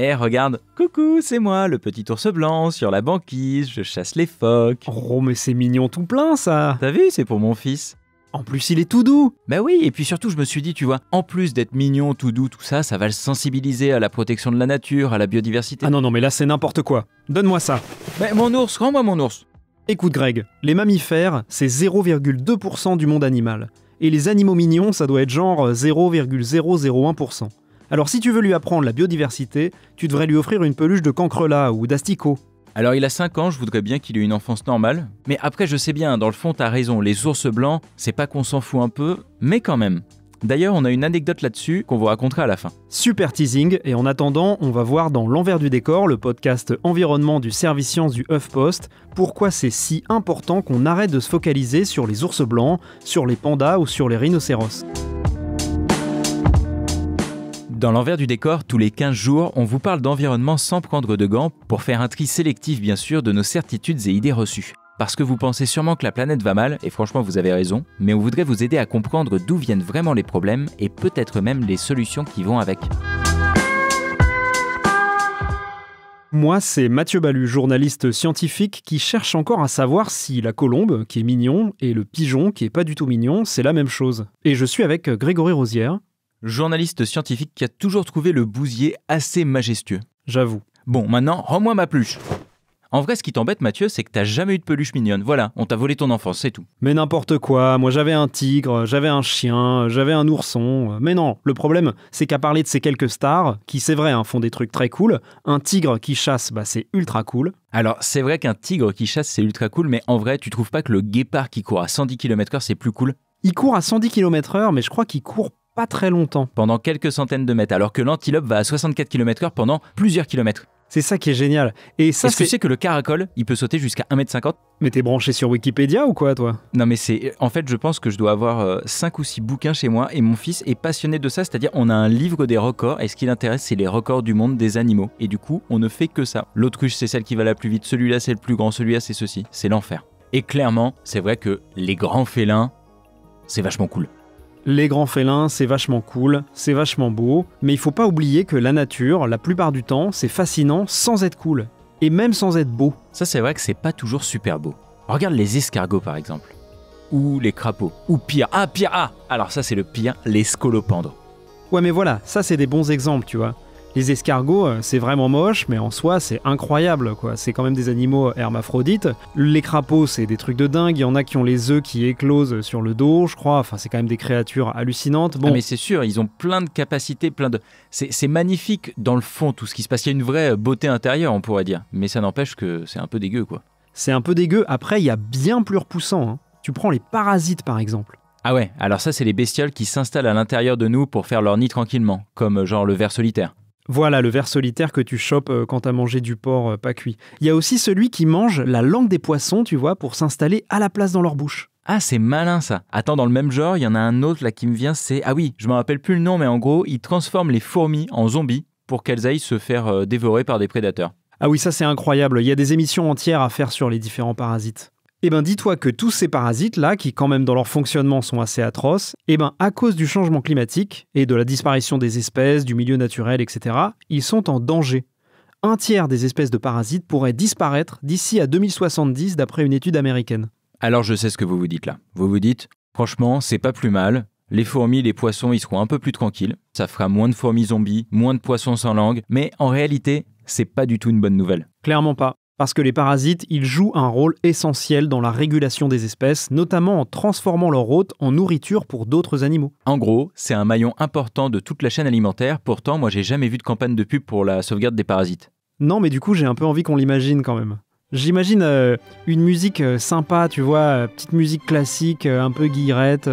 Eh, regarde, coucou, c'est moi, le petit ours blanc, sur la banquise, je chasse les phoques. Oh, mais c'est mignon tout plein, ça. T'as vu, c'est pour mon fils. En plus, il est tout doux. Bah oui, et puis surtout, je me suis dit, tu vois, en plus d'être mignon, tout doux, tout ça, ça va le sensibiliser à la protection de la nature, à la biodiversité. Ah non, mais là, c'est n'importe quoi. Donne-moi ça. Mais mon ours, rends-moi mon ours. Écoute, Greg, les mammifères, c'est 0,2% du monde animal. Et les animaux mignons, ça doit être genre 0,001%. Alors si tu veux lui apprendre la biodiversité, tu devrais lui offrir une peluche de cancrelat ou d'asticot. Alors il a 5 ans, je voudrais bien qu'il ait une enfance normale. Mais après je sais bien, dans le fond t'as raison, les ours blancs, c'est pas qu'on s'en fout un peu, mais quand même. D'ailleurs on a une anecdote là-dessus qu'on vous racontera à la fin. Super teasing, et en attendant, on va voir dans L'Envers du décor, le podcast environnement du service science du HuffPost, pourquoi c'est si important qu'on arrête de se focaliser sur les ours blancs, sur les pandas ou sur les rhinocéros. Dans l'envers du décor, tous les 15 jours, on vous parle d'environnement sans prendre de gants pour faire un tri sélectif bien sûr de nos certitudes et idées reçues. Parce que vous pensez sûrement que la planète va mal, et franchement vous avez raison, mais on voudrait vous aider à comprendre d'où viennent vraiment les problèmes et peut-être même les solutions qui vont avec. Moi, c'est Mathieu Balu, journaliste scientifique qui cherche encore à savoir si la colombe, qui est mignon, et le pigeon, qui est pas du tout mignon, c'est la même chose. Et je suis avec Grégory Rosière. Journaliste scientifique qui a toujours trouvé le bousier assez majestueux. J'avoue. Bon, maintenant, rends-moi ma peluche. En vrai, ce qui t'embête, Mathieu, c'est que t'as jamais eu de peluche mignonne. Voilà, on t'a volé ton enfance, c'est tout. Mais n'importe quoi, moi j'avais un tigre, j'avais un chien, j'avais un ourson. Mais non, le problème, c'est qu'à parler de ces quelques stars, qui c'est vrai, font des trucs très cool, un tigre qui chasse, c'est ultra cool. Alors, c'est vrai qu'un tigre qui chasse, c'est ultra cool, mais en vrai, tu trouves pas que le guépard qui court à 110 km/h, c'est plus cool ? Il court à 110 km/h, mais je crois qu'il court pas très longtemps. Pendant quelques centaines de mètres, alors que l'antilope va à 64 km/h pendant plusieurs kilomètres. C'est ça qui est génial. Et ça, est-ce que tu sais que le caracol, il peut sauter jusqu'à 1,50 m ? Mais t'es branché sur Wikipédia ou quoi, toi ? Non, mais c'est... En fait, je pense que je dois avoir 5 ou 6 bouquins chez moi, et mon fils est passionné de ça, c'est-à-dire on a un livre des records, et ce qui l'intéresse, c'est les records du monde des animaux. Et du coup, on ne fait que ça. L'autruche, c'est celle qui va la plus vite, celui-là, c'est le plus grand, celui-là, c'est ceci. C'est l'enfer. Et clairement, c'est vrai que les grands félins, c'est vachement cool. Les grands félins, c'est vachement cool, c'est vachement beau, mais il faut pas oublier que la nature, la plupart du temps, c'est fascinant sans être cool. Et même sans être beau. Ça, c'est vrai que c'est pas toujours super beau. Regarde les escargots, par exemple. Ou les crapauds. Ou pire. Alors ça, c'est le pire, les scolopendres. Ouais, mais voilà, ça, c'est des bons exemples, tu vois. Les escargots, c'est vraiment moche, mais en soi, c'est incroyable, quoi. C'est quand même des animaux hermaphrodites. Les crapauds, c'est des trucs de dingue. Il y en a qui ont les œufs qui éclosent sur le dos, je crois. Enfin, c'est quand même des créatures hallucinantes. Bon. Ah, mais c'est sûr, ils ont plein de capacités, C'est magnifique dans le fond, tout ce qui se passe. Il y a une vraie beauté intérieure, on pourrait dire. Mais ça n'empêche que c'est un peu dégueu, quoi. C'est un peu dégueu. Après, il y a bien plus repoussant. Tu prends les parasites, par exemple. Ah ouais, alors ça, c'est les bestioles qui s'installent à l'intérieur de nous pour faire leur nid tranquillement, comme genre le ver solitaire. Voilà, le ver solitaire que tu chopes quand t'as mangé du porc pas cuit. Il y a aussi celui qui mange la langue des poissons, tu vois, pour s'installer à la place dans leur bouche. Ah, c'est malin ça. Attends, dans le même genre, il y en a un autre là qui me vient, c'est... Ah oui, je me rappelle plus le nom, mais en gros, il transforme les fourmis en zombies pour qu'elles aillent se faire dévorer par des prédateurs. Ah oui, ça c'est incroyable. Il y a des émissions entières à faire sur les différents parasites. Eh ben dis-toi que tous ces parasites-là, qui quand même dans leur fonctionnement sont assez atroces, à cause du changement climatique et de la disparition des espèces, du milieu naturel, etc., ils sont en danger. 1/3 des espèces de parasites pourraient disparaître d'ici à 2070 d'après une étude américaine. Alors je sais ce que vous vous dites là. Vous vous dites, franchement, c'est pas plus mal. Les fourmis, les poissons, ils seront un peu plus tranquilles. Ça fera moins de fourmis zombies, moins de poissons sans langue. Mais en réalité, c'est pas du tout une bonne nouvelle. Clairement pas. Parce que les parasites, ils jouent un rôle essentiel dans la régulation des espèces, notamment en transformant leur hôte en nourriture pour d'autres animaux. En gros, c'est un maillon important de toute la chaîne alimentaire. Pourtant, moi, j'ai jamais vu de campagne de pub pour la sauvegarde des parasites. Non, mais du coup, j'ai un peu envie qu'on l'imagine quand même. J'imagine une musique sympa, tu vois, petite musique classique, un peu guillerette,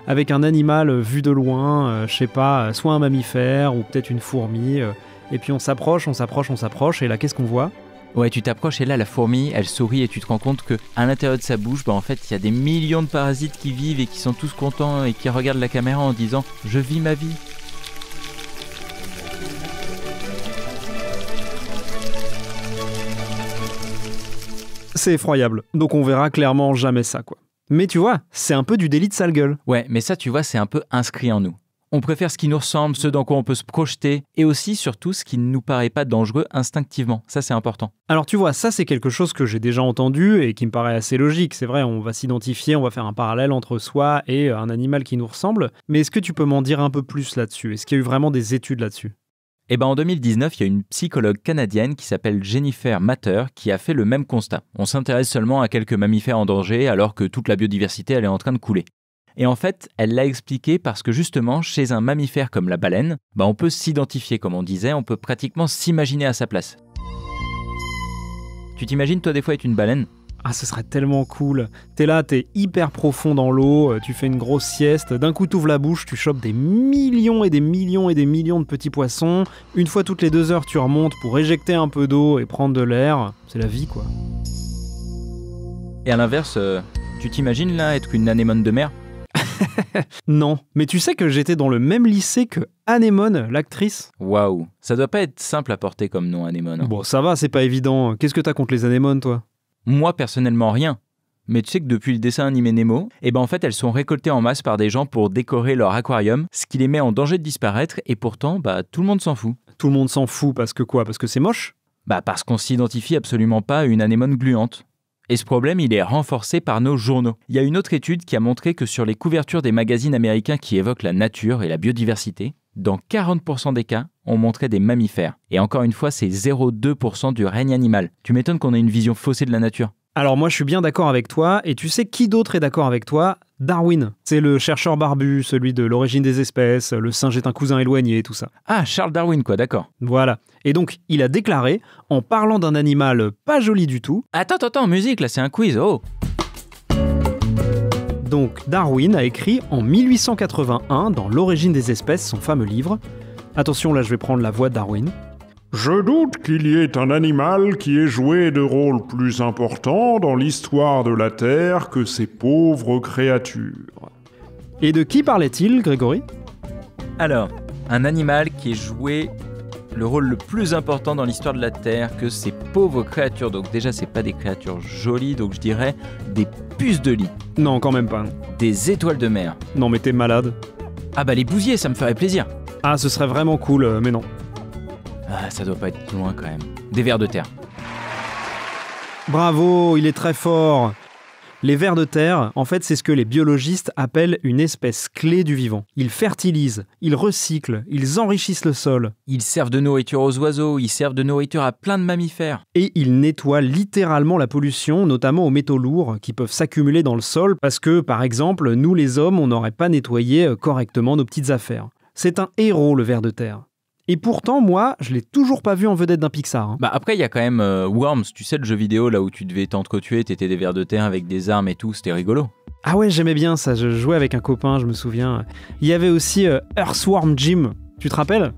avec un animal vu de loin, je sais pas, soit un mammifère ou peut-être une fourmi. Et puis on s'approche, et là, qu'est-ce qu'on voit ? Ouais, tu t'approches et là, la fourmi, elle sourit et tu te rends compte qu'à l'intérieur de sa bouche, en fait, il y a des millions de parasites qui vivent et qui sont tous contents et qui regardent la caméra en disant « Je vis ma vie ». C'est effroyable, donc on verra clairement jamais ça, quoi. Mais tu vois, c'est un peu du délit de sale gueule. Ouais, mais ça, tu vois, c'est un peu inscrit en nous. On préfère ce qui nous ressemble, ce dans quoi on peut se projeter, et aussi, surtout, ce qui ne nous paraît pas dangereux instinctivement. Ça, c'est important. Alors tu vois, ça c'est quelque chose que j'ai déjà entendu et qui me paraît assez logique. C'est vrai, on va s'identifier, on va faire un parallèle entre soi et un animal qui nous ressemble. Mais est-ce que tu peux m'en dire un peu plus là-dessus? Est-ce qu'il y a eu vraiment des études là-dessus? Eh ben, en 2019, il y a une psychologue canadienne qui s'appelle Jennifer Matter qui a fait le même constat. On s'intéresse seulement à quelques mammifères en danger alors que toute la biodiversité elle est en train de couler. Et en fait, elle l'a expliqué parce que justement, chez un mammifère comme la baleine, on peut s'identifier, comme on disait, on peut pratiquement s'imaginer à sa place. Tu t'imagines toi des fois être une baleine ? Ah, ce serait tellement cool. T'es là, t'es hyper profond dans l'eau, tu fais une grosse sieste, d'un coup t'ouvres la bouche, tu chopes des millions et des millions et des millions de petits poissons. Une fois toutes les 2 heures, tu remontes pour éjecter un peu d'eau et prendre de l'air. C'est la vie, quoi. Et à l'inverse, tu t'imagines là être une anémone de mer ? Non, mais tu sais que j'étais dans le même lycée que Anémone, l'actrice. Waouh, ça doit pas être simple à porter comme nom, anémone. Bon, ça va, c'est pas évident. Qu'est-ce que t'as contre les anémones, toi? Moi, personnellement, rien. Mais tu sais que depuis le dessin animé Nemo, en fait, elles sont récoltées en masse par des gens pour décorer leur aquarium, ce qui les met en danger de disparaître, et pourtant, tout le monde s'en fout. Tout le monde s'en fout parce que quoi? Parce que c'est moche? Parce qu'on s'identifie absolument pas à une anémone gluante. Et ce problème, il est renforcé par nos journaux. Il y a une autre étude qui a montré que sur les couvertures des magazines américains qui évoquent la nature et la biodiversité, dans 40% des cas, on montrait des mammifères. Et encore une fois, c'est 0,2% du règne animal. Tu m'étonnes qu'on ait une vision faussée de la nature. Alors moi je suis bien d'accord avec toi, et tu sais qui d'autre est d'accord avec toi? Darwin. C'est le chercheur barbu, celui de l'origine des espèces, le singe est un cousin éloigné, tout ça. Ah, Charles Darwin quoi, d'accord. Voilà. Et donc il a déclaré, en parlant d'un animal pas joli du tout... Attends, musique, là c'est un quiz, oh. Donc Darwin a écrit en 1881 dans L'origine des espèces, son fameux livre. Attention, là je vais prendre la voix de Darwin. Je doute qu'il y ait un animal qui ait joué de rôle plus important dans l'histoire de la Terre que ces pauvres créatures. Et de qui parlait-il, Grégory? Alors, un animal qui ait joué le rôle le plus important dans l'histoire de la Terre que ces pauvres créatures. Donc déjà, c'est pas des créatures jolies, donc je dirais des puces de lit. Non, quand même pas. Des étoiles de mer. Non, mais t'es malade. Ah les bousiers, ça me ferait plaisir. Ah, ce serait vraiment cool, mais non. Ah, ça doit pas être loin quand même. Des vers de terre. Bravo, il est très fort. Les vers de terre, en fait, c'est ce que les biologistes appellent une espèce clé du vivant. Ils fertilisent, ils recyclent, ils enrichissent le sol. Ils servent de nourriture aux oiseaux, ils servent de nourriture à plein de mammifères. Et ils nettoient littéralement la pollution, notamment aux métaux lourds qui peuvent s'accumuler dans le sol parce que, par exemple, nous les hommes, on n'aurait pas nettoyé correctement nos petites affaires. C'est un héros, le ver de terre. Et pourtant, moi, je l'ai toujours pas vu en vedette d'un Pixar. Après, il y a quand même Worms, tu sais, le jeu vidéo là où tu devais t'entretuer, t'étais des vers de terre avec des armes et tout, c'était rigolo. Ah ouais, j'aimais bien ça, je jouais avec un copain, je me souviens. Il y avait aussi Earthworm Jim, tu te rappelles?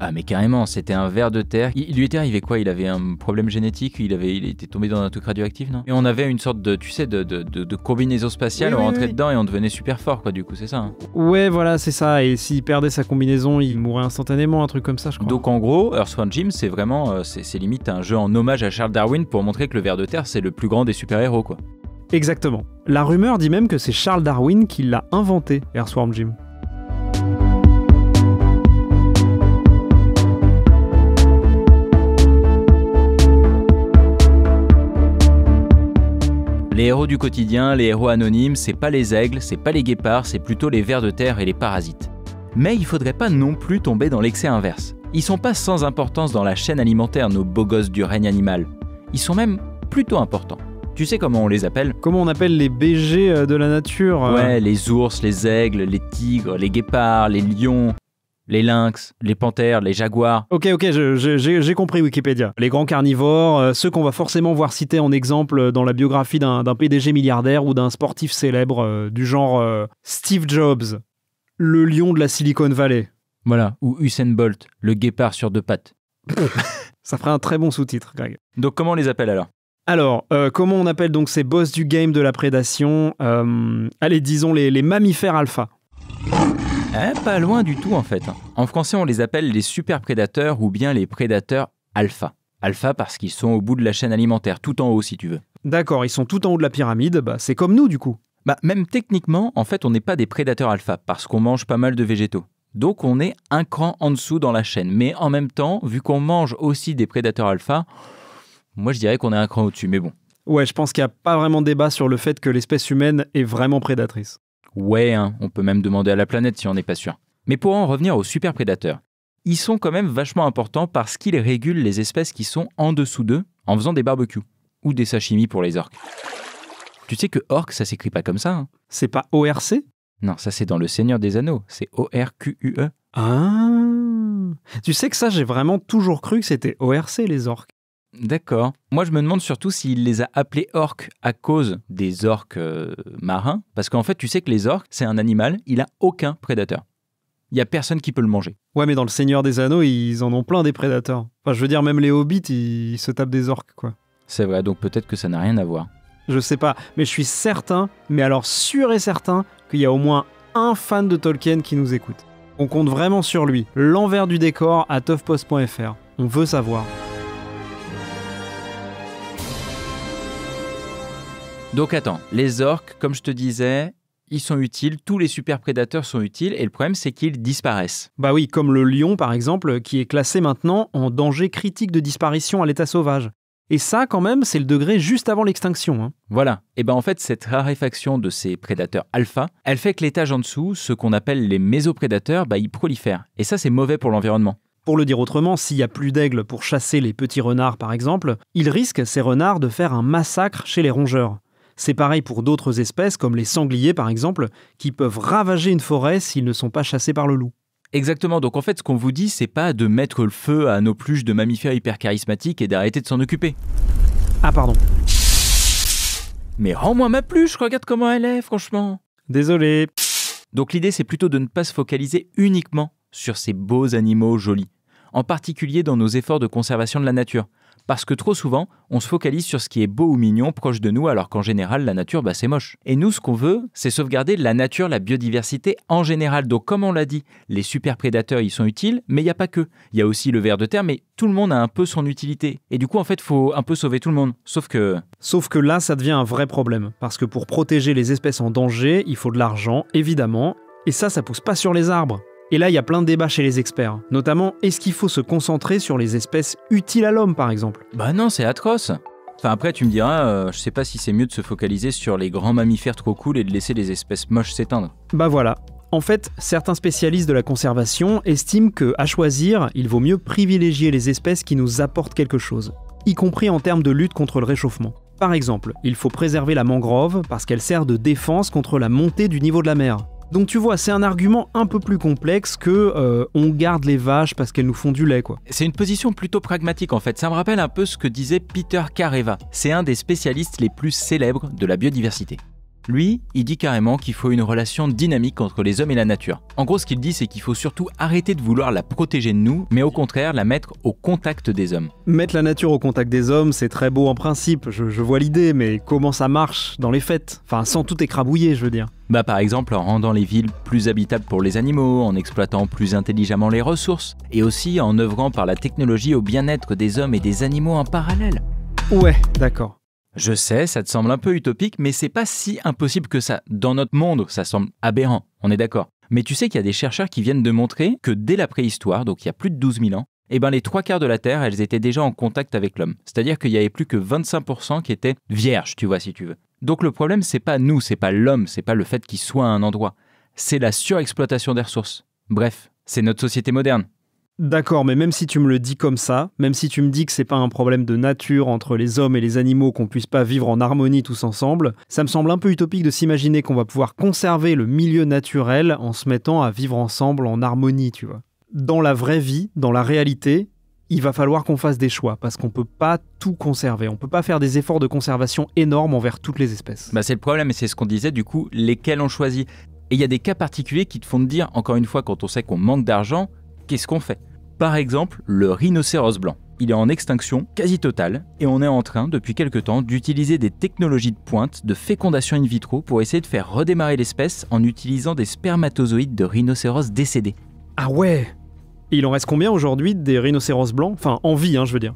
Ah mais carrément, c'était un ver de terre. Il lui était arrivé quoi? Il avait un problème génétique, il était tombé dans un truc radioactif, non? Et on avait une sorte de, tu sais, de combinaison spatiale, on rentrait dedans et on devenait super fort, quoi, du coup, c'est ça, hein? Ouais, voilà, c'est ça, et s'il perdait sa combinaison, il mourrait instantanément, un truc comme ça, je crois. Donc en gros, Earthworm Jim, c'est vraiment, c'est limite un jeu en hommage à Charles Darwin pour montrer que le ver de terre, c'est le plus grand des super-héros, quoi. Exactement. La rumeur dit même que c'est Charles Darwin qui l'a inventé, Earthworm Jim. Les héros du quotidien, les héros anonymes, c'est pas les aigles, c'est pas les guépards, c'est plutôt les vers de terre et les parasites. Mais il faudrait pas non plus tomber dans l'excès inverse. Ils sont pas sans importance dans la chaîne alimentaire, nos beaux gosses du règne animal. Ils sont même plutôt importants. Tu sais comment on les appelle? Comment on appelle les BG de la nature? Ouais, les ours, les aigles, les tigres, les guépards, les lions, les lynx, les panthères, les jaguars. Ok, j'ai compris Wikipédia. Les grands carnivores, ceux qu'on va forcément voir cités en exemple dans la biographie d'un PDG milliardaire ou d'un sportif célèbre du genre Steve Jobs, le lion de la Silicon Valley. Voilà, ou Usain Bolt, le guépard sur 2 pattes. Ça ferait un très bon sous-titre, Greg. Donc comment on les appelle alors? Alors, comment on appelle donc ces boss du game de la prédation? Allez, disons les mammifères alpha. Pas loin du tout en fait. En français, on les appelle les super prédateurs ou bien les prédateurs alpha. Alpha parce qu'ils sont au bout de la chaîne alimentaire, tout en haut si tu veux. D'accord, ils sont tout en haut de la pyramide, c'est comme nous du coup. Bah, même techniquement, en fait, on n'est pas des prédateurs alpha parce qu'on mange pas mal de végétaux. Donc on est un cran en dessous dans la chaîne. Mais en même temps, vu qu'on mange aussi des prédateurs alpha, moi je dirais qu'on est un cran au-dessus, mais bon. Ouais, je pense qu'il n'y a pas vraiment débat sur le fait que l'espèce humaine est vraiment prédatrice. Ouais, hein, on peut même demander à la planète si on n'est pas sûr. Mais pour en revenir aux super prédateurs, ils sont quand même vachement importants parce qu'ils régulent les espèces qui sont en dessous d'eux en faisant des barbecues ou des sashimi pour les orques. Tu sais que orque, ça s'écrit pas comme ça, hein. C'est pas ORC ? Non, ça c'est dans Le Seigneur des Anneaux, c'est ORQUE. Ah. Tu sais que ça, j'ai vraiment toujours cru que c'était ORC, les orques. D'accord. Moi, je me demande surtout s'il les a appelés orques à cause des orques marins. Parce qu'en fait, tu sais que les orques, c'est un animal, il a aucun prédateur. Il n'y a personne qui peut le manger. Ouais, mais dans Le Seigneur des Anneaux, ils en ont plein des prédateurs. Enfin, je veux dire, même les hobbits, ils se tapent des orques, quoi. C'est vrai, donc peut-être que ça n'a rien à voir. Je sais pas, mais je suis certain, mais alors sûr et certain, qu'il y a au moins un fan de Tolkien qui nous écoute. On compte vraiment sur lui. L'envers du décor à toughpost.fr. On veut savoir. Donc attends, les orques, comme je te disais, ils sont utiles, tous les super prédateurs sont utiles, et le problème c'est qu'ils disparaissent. Bah oui, comme le lion par exemple, qui est classé maintenant en danger critique de disparition à l'état sauvage. Et ça, quand même, c'est le degré juste avant l'extinction, hein. Voilà. Et ben en fait, cette raréfaction de ces prédateurs alpha, elle fait que l'étage en dessous, ce qu'on appelle les mésoprédateurs, ils prolifèrent. Et ça, c'est mauvais pour l'environnement. Pour le dire autrement, s'il n'y a plus d'aigles pour chasser les petits renards par exemple, ils risquent, ces renards, de faire un massacre chez les rongeurs. C'est pareil pour d'autres espèces, comme les sangliers par exemple, qui peuvent ravager une forêt s'ils ne sont pas chassés par le loup. Exactement, donc en fait ce qu'on vous dit c'est pas de mettre le feu à nos pluches de mammifères hyper charismatiques et d'arrêter de s'en occuper. Ah pardon. Mais rends-moi ma pluche, regarde comment elle est franchement. Désolé. Donc l'idée c'est plutôt de ne pas se focaliser uniquement sur ces beaux animaux jolis, en particulier dans nos efforts de conservation de la nature. Parce que trop souvent, on se focalise sur ce qui est beau ou mignon proche de nous, alors qu'en général, la nature, c'est moche. Et nous, ce qu'on veut, c'est sauvegarder la nature, la biodiversité en général. Donc, comme on l'a dit, les super prédateurs, ils sont utiles, mais il n'y a pas que. Il y a aussi le ver de terre, mais tout le monde a un peu son utilité. Et du coup, en fait, il faut un peu sauver tout le monde. Sauf que là, ça devient un vrai problème. Parce que pour protéger les espèces en danger, il faut de l'argent, évidemment. Et ça pousse pas sur les arbres. Et là, il y a plein de débats chez les experts. Notamment, est-ce qu'il faut se concentrer sur les espèces utiles à l'homme, par exemple ? Bah non, c'est atroce. Enfin après, tu me diras, je sais pas si c'est mieux de se focaliser sur les grands mammifères trop cool et de laisser les espèces moches s'éteindre. Bah voilà. En fait, certains spécialistes de la conservation estiment qu'à choisir, il vaut mieux privilégier les espèces qui nous apportent quelque chose, y compris en termes de lutte contre le réchauffement. Par exemple, il faut préserver la mangrove parce qu'elle sert de défense contre la montée du niveau de la mer. Donc tu vois, c'est un argument un peu plus complexe que on garde les vaches parce qu'elles nous font du lait, quoi. C'est une position plutôt pragmatique en fait. Ça me rappelle un peu ce que disait Peter Kareva. C'est un des spécialistes les plus célèbres de la biodiversité. Lui, il dit carrément qu'il faut une relation dynamique entre les hommes et la nature. En gros, ce qu'il dit, c'est qu'il faut surtout arrêter de vouloir la protéger de nous, mais au contraire, la mettre au contact des hommes. Mettre la nature au contact des hommes, c'est très beau en principe, je vois l'idée, mais comment ça marche dans les faits ? Enfin, sans tout écrabouiller, je veux dire. Par exemple, en rendant les villes plus habitables pour les animaux, en exploitant plus intelligemment les ressources, et aussi en œuvrant par la technologie au bien-être des hommes et des animaux en parallèle. Ouais, d'accord. Je sais, ça te semble un peu utopique, mais c'est pas si impossible que ça. Dans notre monde, ça semble aberrant, on est d'accord. Mais tu sais qu'il y a des chercheurs qui viennent de montrer que dès la préhistoire, donc il y a plus de 12 000 ans, les 3/4 de la Terre, elles étaient déjà en contact avec l'homme. C'est-à-dire qu'il y avait plus que 25% qui étaient vierges, tu vois, si tu veux. Donc le problème, c'est pas nous, c'est pas l'homme, c'est pas le fait qu'il soit à un endroit. C'est la surexploitation des ressources. Bref, c'est notre société moderne. D'accord, mais même si tu me le dis comme ça, même si tu me dis que c'est pas un problème de nature entre les hommes et les animaux, qu'on puisse pas vivre en harmonie tous ensemble, ça me semble un peu utopique de s'imaginer qu'on va pouvoir conserver le milieu naturel en se mettant à vivre ensemble en harmonie, tu vois. Dans la vraie vie, dans la réalité, il va falloir qu'on fasse des choix, parce qu'on peut pas tout conserver. On peut pas faire des efforts de conservation énormes envers toutes les espèces. C'est le problème, et c'est ce qu'on disait, du coup, lesquels on choisit. Et il y a des cas particuliers qui te font te dire, encore une fois, quand on sait qu'on manque d'argent, qu'est-ce qu'on fait ? Par exemple, le rhinocéros blanc. Il est en extinction quasi totale et on est en train, depuis quelque temps, d'utiliser des technologies de pointe de fécondation in vitro pour essayer de faire redémarrer l'espèce en utilisant des spermatozoïdes de rhinocéros décédés. Ah ouais ! Et il en reste combien aujourd'hui des rhinocéros blancs ? Enfin, en vie, je veux dire.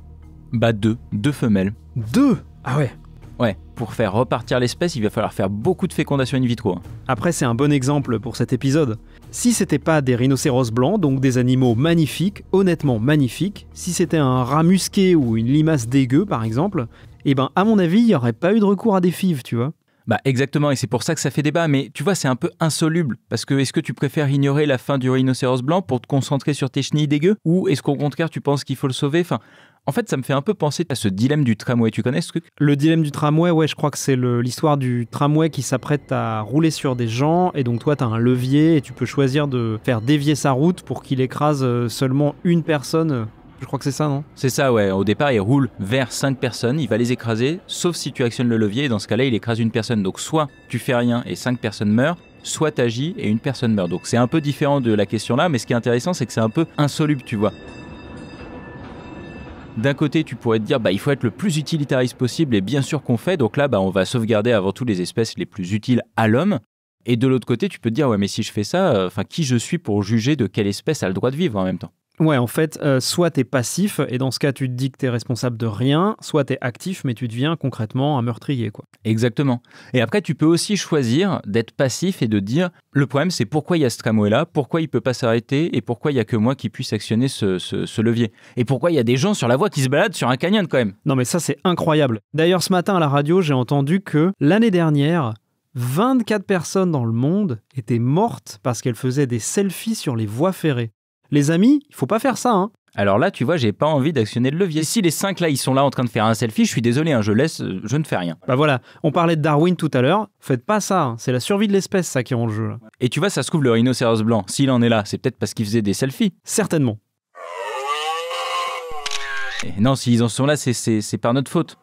2 femelles. 2 ? Ah ouais. Ouais, pour faire repartir l'espèce, il va falloir faire beaucoup de fécondation in vitro. Après, c'est un bon exemple pour cet épisode. Si c'était pas des rhinocéros blancs, donc des animaux magnifiques, honnêtement magnifiques, si c'était un rat musqué ou une limace dégueu par exemple, à mon avis, il n'y aurait pas eu de recours à des FIV, tu vois. Bah exactement, et c'est pour ça que ça fait débat, mais tu vois, c'est un peu insoluble, parce que est-ce que tu préfères ignorer la fin du rhinocéros blanc pour te concentrer sur tes chenilles dégueu, ou est-ce qu'au contraire tu penses qu'il faut le sauver? En fait, ça me fait un peu penser à ce dilemme du tramway, tu connais ce truc? Le dilemme du tramway, ouais, je crois que c'est l'histoire du tramway qui s'apprête à rouler sur des gens, et donc toi, t'as un levier, et tu peux choisir de faire dévier sa route pour qu'il écrase seulement une personne. Je crois que c'est ça, non? C'est ça, ouais. Au départ, il roule vers 5 personnes, il va les écraser, sauf si tu actionnes le levier, et dans ce cas-là, il écrase une personne. Donc soit tu fais rien et 5 personnes meurent, soit t'agis et une personne meurt. Donc c'est un peu différent de la question là, mais ce qui est intéressant, c'est que c'est un peu insoluble, tu vois. D'un côté, tu pourrais te dire, il faut être le plus utilitariste possible, et bien sûr qu'on fait, donc là, on va sauvegarder avant tout les espèces les plus utiles à l'homme. Et de l'autre côté, tu peux te dire, ouais, mais si je fais ça, qui je suis pour juger de quelle espèce a le droit de vivre en même temps? Ouais, en fait, soit t'es passif, et dans ce cas, tu te dis que t'es responsable de rien, soit t'es actif, mais tu deviens concrètement un meurtrier, quoi. Exactement. Et après, tu peux aussi choisir d'être passif et de dire, le problème, c'est pourquoi il y a ce tramway-là, pourquoi il peut pas s'arrêter, et pourquoi il y a que moi qui puisse actionner ce levier. Et pourquoi il y a des gens sur la voie qui se baladent sur un canyon, quand même. Non, mais ça, c'est incroyable. D'ailleurs, ce matin, à la radio, j'ai entendu que, l'année dernière, 24 personnes dans le monde étaient mortes parce qu'elles faisaient des selfies sur les voies ferrées. Les amis, il faut pas faire ça, hein. Alors là, tu vois, j'ai pas envie d'actionner le levier. Si les 5 là, ils sont là en train de faire un selfie, je suis désolé, je ne fais rien. Voilà, on parlait de Darwin tout à l'heure, faites pas ça, hein. C'est la survie de l'espèce, ça qui est en jeu, là. Et tu vois, ça se trouve, le rhinocéros blanc, s'il en est là, c'est peut-être parce qu'il faisait des selfies. Certainement. Et non, s'ils en sont là, c'est par notre faute.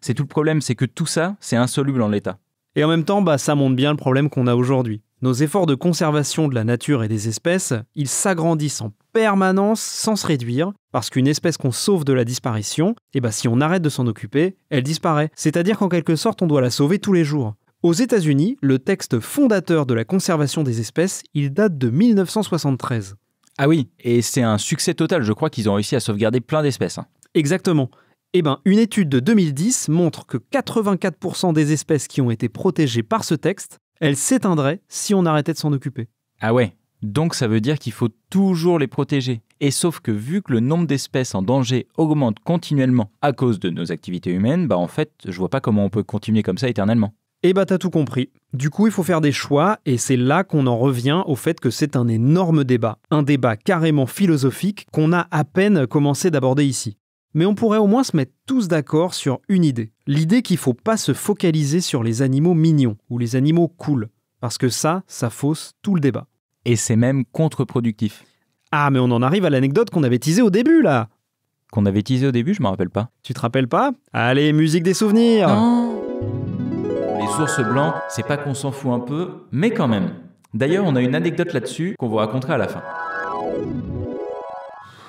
C'est tout le problème, c'est que tout ça, c'est insoluble en l'état. Et en même temps, ça montre bien le problème qu'on a aujourd'hui. Nos efforts de conservation de la nature et des espèces, ils s'agrandissent en permanence sans se réduire, parce qu'une espèce qu'on sauve de la disparition, si on arrête de s'en occuper, elle disparaît. C'est-à-dire qu'en quelque sorte, on doit la sauver tous les jours. Aux États-Unis, le texte fondateur de la conservation des espèces, il date de 1973. Ah oui, et c'est un succès total, je crois qu'ils ont réussi à sauvegarder plein d'espèces. Exactement. Une étude de 2010 montre que 84% des espèces qui ont été protégées par ce texte, elles s'éteindraient si on arrêtait de s'en occuper. Ah ouais, donc ça veut dire qu'il faut toujours les protéger. Et sauf que vu que le nombre d'espèces en danger augmente continuellement à cause de nos activités humaines, en fait, je vois pas comment on peut continuer comme ça éternellement. T'as tout compris. Du coup, il faut faire des choix, et c'est là qu'on en revient au fait que c'est un énorme débat. Un débat carrément philosophique qu'on a à peine commencé d'aborder ici. Mais on pourrait au moins se mettre tous d'accord sur une idée. L'idée qu'il ne faut pas se focaliser sur les animaux mignons ou les animaux cool. Parce que ça fausse tout le débat. Et c'est même contre-productif. Ah, mais on en arrive à l'anecdote qu'on avait teasée au début, là. Qu'on avait teasée au début, je me rappelle pas. Tu te rappelles pas? Allez, musique des souvenirs. Non. Les ours blancs, c'est pas qu'on s'en fout un peu, mais quand même. D'ailleurs, on a une anecdote là-dessus qu'on vous racontera à la fin.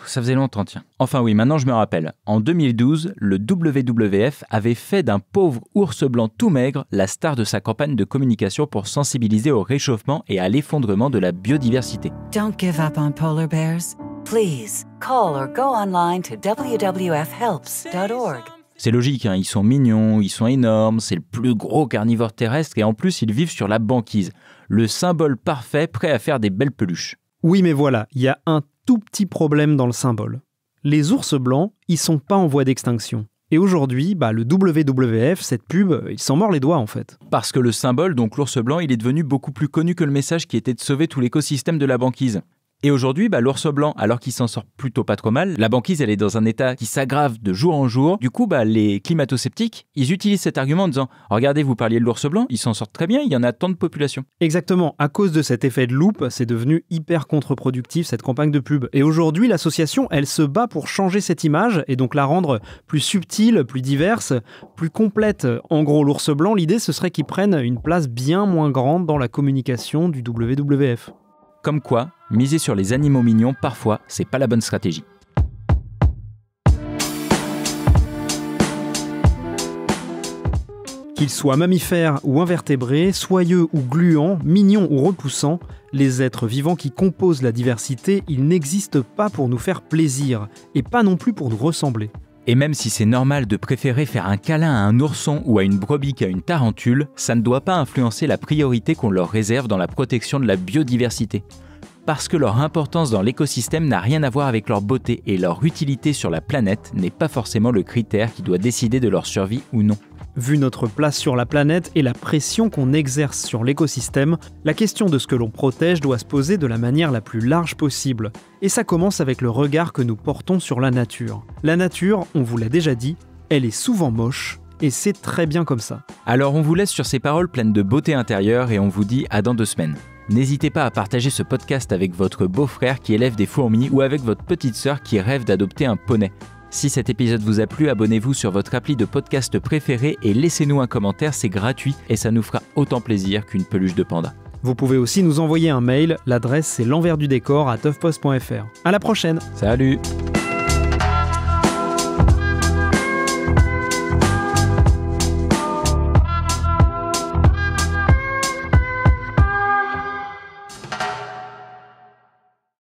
Ça faisait longtemps, tiens. Enfin oui, maintenant je me rappelle. En 2012, le WWF avait fait d'un pauvre ours blanc tout maigre la star de sa campagne de communication pour sensibiliser au réchauffement et à l'effondrement de la biodiversité. Don't give up on polar bears. Please, call or go online to wwfhelps.org. C'est logique, ils sont mignons, ils sont énormes, c'est le plus gros carnivore terrestre et en plus ils vivent sur la banquise. Le symbole parfait, prêt à faire des belles peluches. Oui, mais voilà, il y a un tout petit problème dans le symbole. Les ours blancs, ils sont pas en voie d'extinction. Et aujourd'hui, le WWF, cette pub, il s'en mord les doigts en fait. Parce que le symbole, donc l'ours blanc, il est devenu beaucoup plus connu que le message qui était de sauver tout l'écosystème de la banquise. Et aujourd'hui, l'ours blanc, alors qu'il s'en sort plutôt pas trop mal, la banquise, elle est dans un état qui s'aggrave de jour en jour. Du coup, les climato-sceptiques, ils utilisent cet argument en disant « Regardez, vous parliez de l'ours blanc, ils s'en sortent très bien, il y en a tant de population. » Exactement. À cause de cet effet de loupe, c'est devenu hyper contre-productif, cette campagne de pub. Et aujourd'hui, l'association, elle se bat pour changer cette image et donc la rendre plus subtile, plus diverse, plus complète. En gros, l'ours blanc, l'idée, ce serait qu'il prenne une place bien moins grande dans la communication du WWF. Comme quoi, miser sur les animaux mignons, parfois, c'est pas la bonne stratégie. Qu'ils soient mammifères ou invertébrés, soyeux ou gluants, mignons ou repoussants, les êtres vivants qui composent la diversité, ils n'existent pas pour nous faire plaisir, et pas non plus pour nous ressembler. Et même si c'est normal de préférer faire un câlin à un ourson ou à une brebis qu'à une tarentule, ça ne doit pas influencer la priorité qu'on leur réserve dans la protection de la biodiversité. Parce que leur importance dans l'écosystème n'a rien à voir avec leur beauté et leur utilité sur la planète n'est pas forcément le critère qui doit décider de leur survie ou non. Vu notre place sur la planète et la pression qu'on exerce sur l'écosystème, la question de ce que l'on protège doit se poser de la manière la plus large possible. Et ça commence avec le regard que nous portons sur la nature. La nature, on vous l'a déjà dit, elle est souvent moche, et c'est très bien comme ça. Alors on vous laisse sur ces paroles pleines de beauté intérieure et on vous dit à dans 2 semaines. N'hésitez pas à partager ce podcast avec votre beau-frère qui élève des fourmis ou avec votre petite sœur qui rêve d'adopter un poney. Si cet épisode vous a plu, abonnez-vous sur votre appli de podcast préféré et laissez-nous un commentaire, c'est gratuit et ça nous fera autant plaisir qu'une peluche de panda. Vous pouvez aussi nous envoyer un mail, l'adresse c'est l'enversdudécor@tufpost.fr. À la prochaine. Salut!